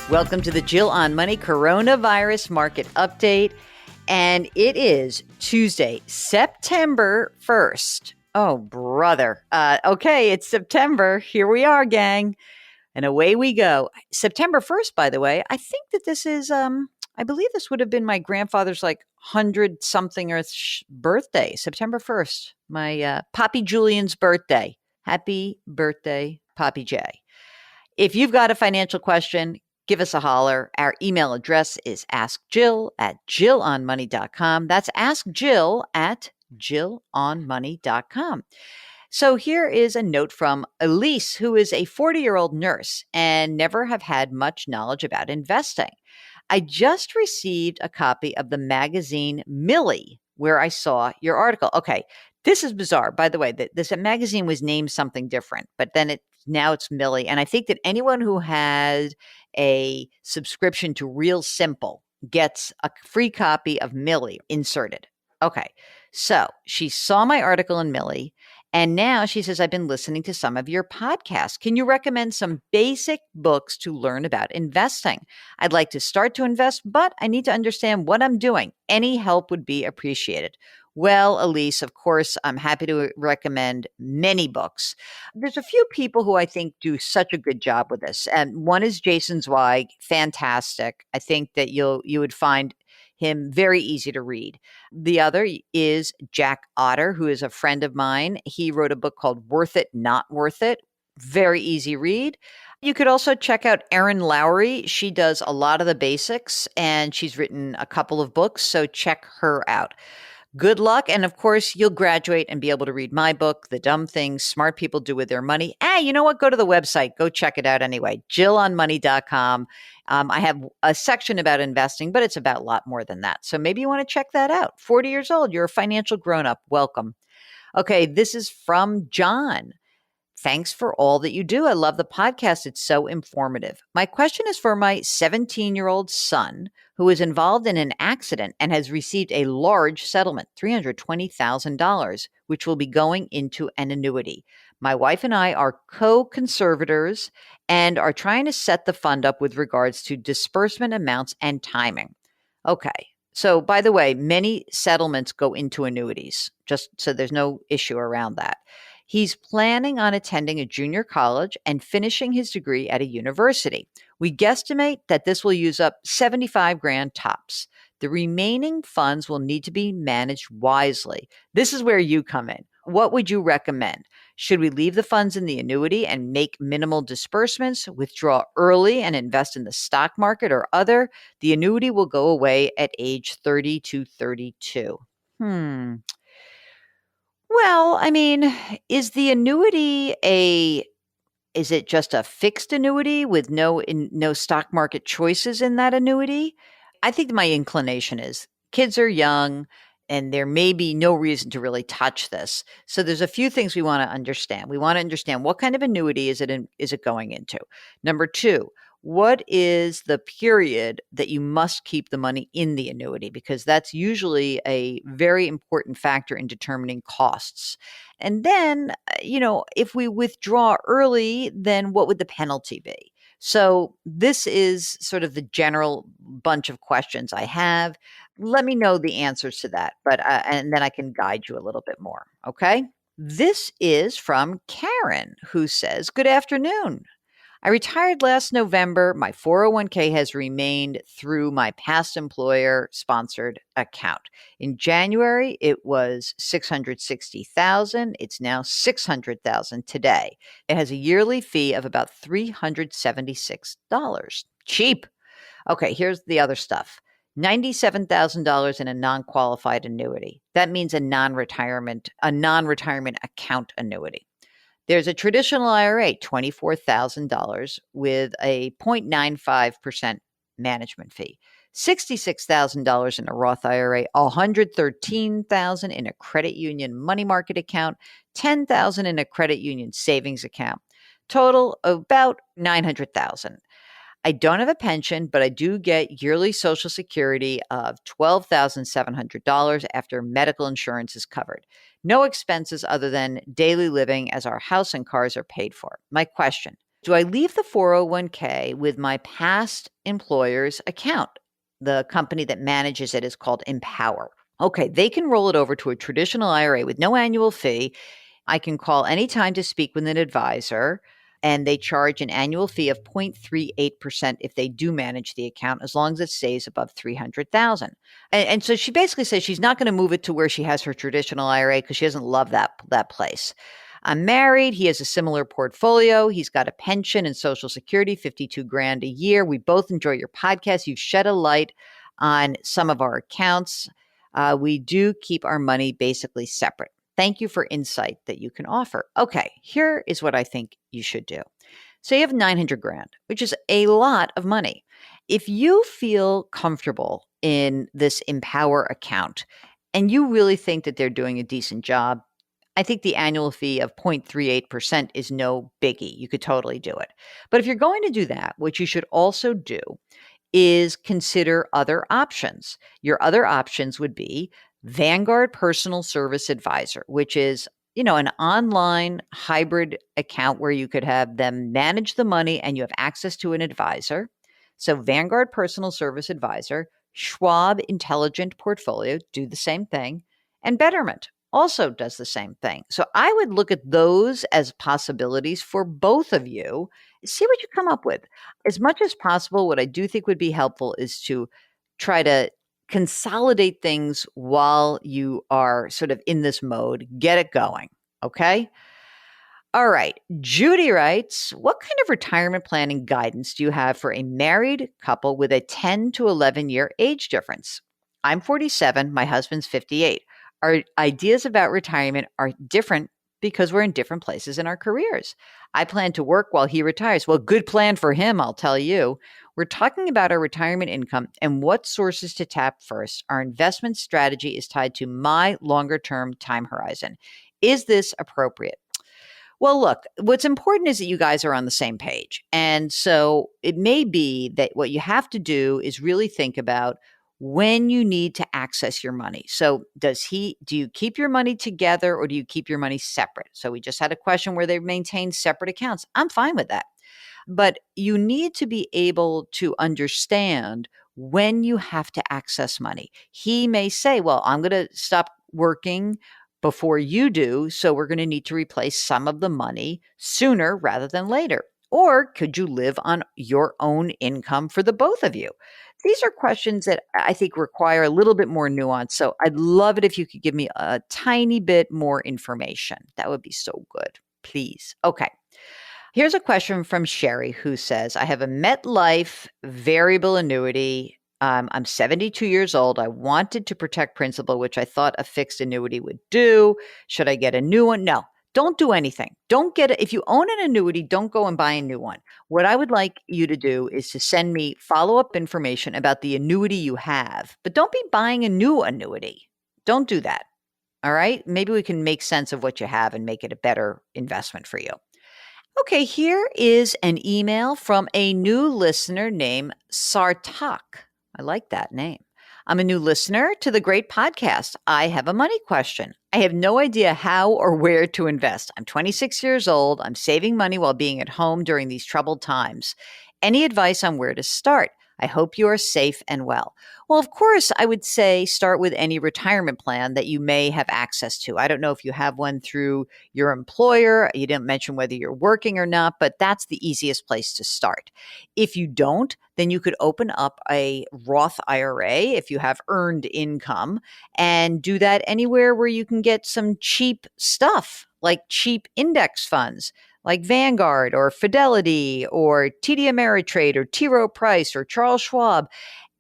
Welcome to the Jill on Money Coronavirus Market Update. And it is Tuesday, September 1st. Oh, brother. Okay, it's September. Here we are, gang. And away we go. September 1st, by the way, I think that this is, I believe this would have been my grandfather's 100-something birthday, September 1st, my Poppy Julian's birthday. Happy birthday, Poppy J. If you've got a financial question, give us a holler. Our email address is askjill@jillonmoney.com. That's askjill@jillonmoney.com. So here is a note from Elise, who is a 40-year-old nurse and never have had much knowledge about investing. I just received a copy of the magazine Millie, where I saw your article. Okay, this is bizarre. By the way, this magazine was named something different, but then now it's Millie. And I think that anyone who has a subscription to Real Simple gets a free copy of Millie inserted. Okay, so she saw my article in Millie, and now she says, I've been listening to some of your podcasts. Can you recommend some basic books to learn about investing? I'd like to start to invest, but I need to understand what I'm doing. Any help would be appreciated. Well, Elise, of course, I'm happy to recommend many books. There's a few people who I think do such a good job with this. And one is Jason Zweig, fantastic. I think that you would find him very easy to read. The other is Jack Otter, who is a friend of mine. He wrote a book called Worth It, Not Worth It. Very easy read. You could also check out Erin Lowry. She does a lot of the basics, and she's written a couple of books, so check her out. Good luck. And of course, you'll graduate and be able to read my book, The Dumb Things Smart People Do With Their Money. You know what? Go to the website. Go check it out anyway. JillOnMoney.com. I have a section about investing, but it's about a lot more than that. So maybe you want to check that out. 40 years old. You're a financial grown-up. Welcome. Okay, this is from John. Thanks for all that you do. I love the podcast. It's so informative. My question is for my 17-year-old son who was involved in an accident and has received a large settlement, $320,000, which will be going into an annuity. My wife and I are co-conservators and are trying to set the fund up with regards to disbursement amounts and timing. Okay. So, by the way, many settlements go into annuities, just so there's no issue around that. He's planning on attending a junior college and finishing his degree at a university. We guesstimate that this will use up $75,000 tops. The remaining funds will need to be managed wisely. This is where you come in. What would you recommend? Should we leave the funds in the annuity and make minimal disbursements, withdraw early and invest in the stock market or other? The annuity will go away at age 30 to 32. Well, I mean, is the annuity is it just a fixed annuity with no stock market choices in that annuity? I think my inclination is kids are young and there may be no reason to really touch this. So there's a few things we want to understand. We want to understand what kind of annuity is it going into? Number two, what is the period that you must keep the money in the annuity? Because that's usually a very important factor in determining costs. And then, if we withdraw early, then what would the penalty be? So this is sort of the general bunch of questions I have. Let me know the answers to that, and then I can guide you a little bit more. Okay. This is from Karen, who says, "Good afternoon. I retired last November. My 401k has remained through my past employer-sponsored account. In January, it was $660,000. It's now $600,000 today. It has a yearly fee of about $376. Cheap. Okay, here's the other stuff. $97,000 in a non-qualified annuity. That means a non-retirement account annuity. There's a traditional IRA, $24,000 with a 0.95% management fee. $66,000 in a Roth IRA, $113,000 in a credit union money market account, $10,000 in a credit union savings account. Total about $900,000. I don't have a pension, but I do get yearly Social Security of $12,700 after medical insurance is covered. No expenses other than daily living as our house and cars are paid for. My question, Do I leave the 401k with my past employer's account? The company that manages it is called Empower. Okay, they can roll it over to a traditional IRA with no annual fee. I can call anytime to speak with an advisor, and they charge an annual fee of 0.38% if they do manage the account, as long as it stays above 300,000. And so she basically says she's not going to move it to where she has her traditional IRA because she doesn't love that place. I'm married. He has a similar portfolio. He's got a pension and Social Security, 52 grand a year. We both enjoy your podcast. You've shed a light on some of our accounts. We do keep our money basically separate. Thank you for insight that you can offer. Okay, here is what I think you should do. So you have 900 grand, which is a lot of money. If you feel comfortable in this Empower account and you really think that they're doing a decent job, I think the annual fee of 0.38% is no biggie. You could totally do it. But if you're going to do that, what you should also do is consider other options. Your other options would be Vanguard Personal Service Advisor, which is, an online hybrid account where you could have them manage the money and you have access to an advisor. So Vanguard Personal Service Advisor, Schwab Intelligent Portfolio do the same thing, and Betterment also does the same thing. So I would look at those as possibilities for both of you. See what you come up with. As much as possible, what I do think would be helpful is to try to consolidate things while you are sort of in this mode. Get it going. Okay. All right. Judy writes, what kind of retirement planning guidance do you have for a married couple with a 10 to 11-year age difference? I'm 47. My husband's 58. Our ideas about retirement are different because we're in different places in our careers. I plan to work while he retires. Well, good plan for him, I'll tell you. We're talking about our retirement income and what sources to tap first. Our investment strategy is tied to my longer term time horizon. Is this appropriate? Well, look, what's important is that you guys are on the same page. And so it may be that what you have to do is really think about when you need to access your money. So do you keep your money together or do you keep your money separate? So we just had a question where they maintain separate accounts. I'm fine with that. But you need to be able to understand when you have to access money. He may say, well, I'm going to stop working before you do. So we're going to need to replace some of the money sooner rather than later. Or could you live on your own income for the both of you? These are questions that I think require a little bit more nuance. So I'd love it if you could give me a tiny bit more information. That would be so good. Please. Okay. Here's a question from Sherry who says, I have a MetLife variable annuity. I'm 72 years old. I wanted to protect principal, which I thought a fixed annuity would do. Should I get a new one? No, don't do anything. Don't get it. If you own an annuity, don't go and buy a new one. What I would like you to do is to send me follow-up information about the annuity you have, but don't be buying a new annuity. Don't do that. All right. Maybe we can make sense of what you have and make it a better investment for you. Okay, here is an email from a new listener named Sartak. I like that name. I'm a new listener to the great podcast. I have a money question. I have no idea how or where to invest. I'm 26 years old. I'm saving money while being at home during these troubled times. Any advice on where to start? I hope you are safe and well. Well, of course, I would say start with any retirement plan that you may have access to. I don't know if you have one through your employer. You didn't mention whether you're working or not, but that's the easiest place to start. If you don't, then you could open up a Roth IRA if you have earned income and do that anywhere where you can get some cheap stuff, like cheap index funds like Vanguard or Fidelity or TD Ameritrade or T. Rowe Price or Charles Schwab.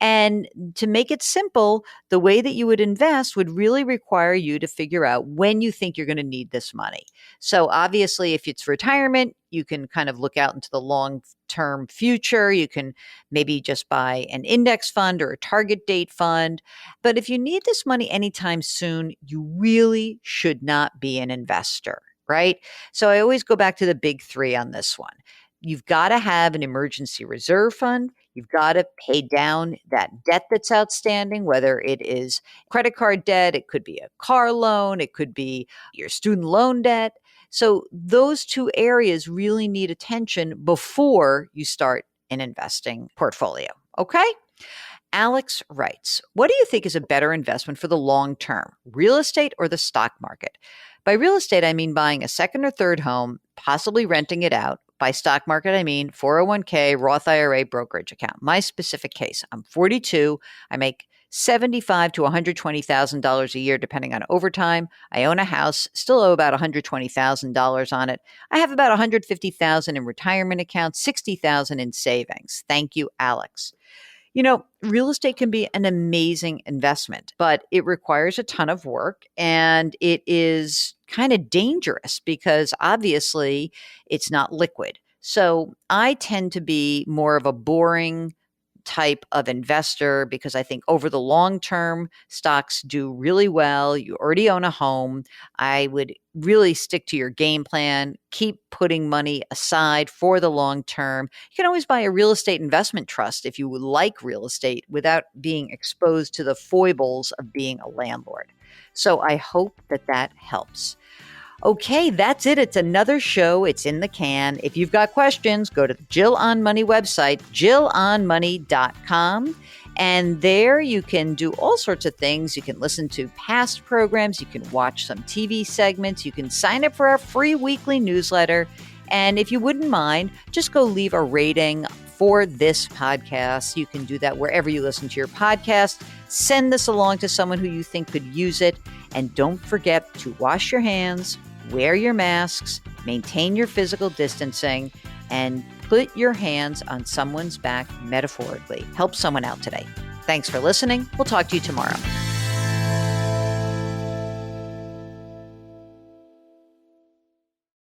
And to make it simple, the way that you would invest would really require you to figure out when you think you're going to need this money. So obviously, if it's retirement, you can kind of look out into the long-term future. You can maybe just buy an index fund or a target date fund. But if you need this money anytime soon, you really should not be an investor, right? So I always go back to the big three on this one. You've got to have an emergency reserve fund. You've got to pay down that debt that's outstanding, whether it is credit card debt, it could be a car loan, it could be your student loan debt. So those two areas really need attention before you start an investing portfolio. Okay? Alex writes, what do you think is a better investment for the long term, real estate or the stock market? By real estate, I mean buying a second or third home, possibly renting it out. By stock market, I mean 401k, Roth IRA, brokerage account. My specific case, I'm 42. I make $75,000 to $120,000 a year, depending on overtime. I own a house, still owe about $120,000 on it. I have about $150,000 in retirement accounts, $60,000 in savings. Thank you, Alex. Real estate can be an amazing investment, but it requires a ton of work and it is kind of dangerous because obviously it's not liquid. So I tend to be more of a boring type of investor because I think over the long term, stocks do really well. You already own a home. I would really stick to your game plan, keep putting money aside for the long term. You can always buy a real estate investment trust if you like real estate without being exposed to the foibles of being a landlord. So I hope that helps. Okay, that's it. It's another show. It's in the can. If you've got questions, go to the Jill on Money website, jillonmoney.com. And there you can do all sorts of things. You can listen to past programs. You can watch some TV segments. You can sign up for our free weekly newsletter. And if you wouldn't mind, just go leave a rating for this podcast. You can do that wherever you listen to your podcast. Send this along to someone who you think could use it. And don't forget to wash your hands, wear your masks, maintain your physical distancing, and put your hands on someone's back metaphorically. Help someone out today. Thanks for listening. We'll talk to you tomorrow.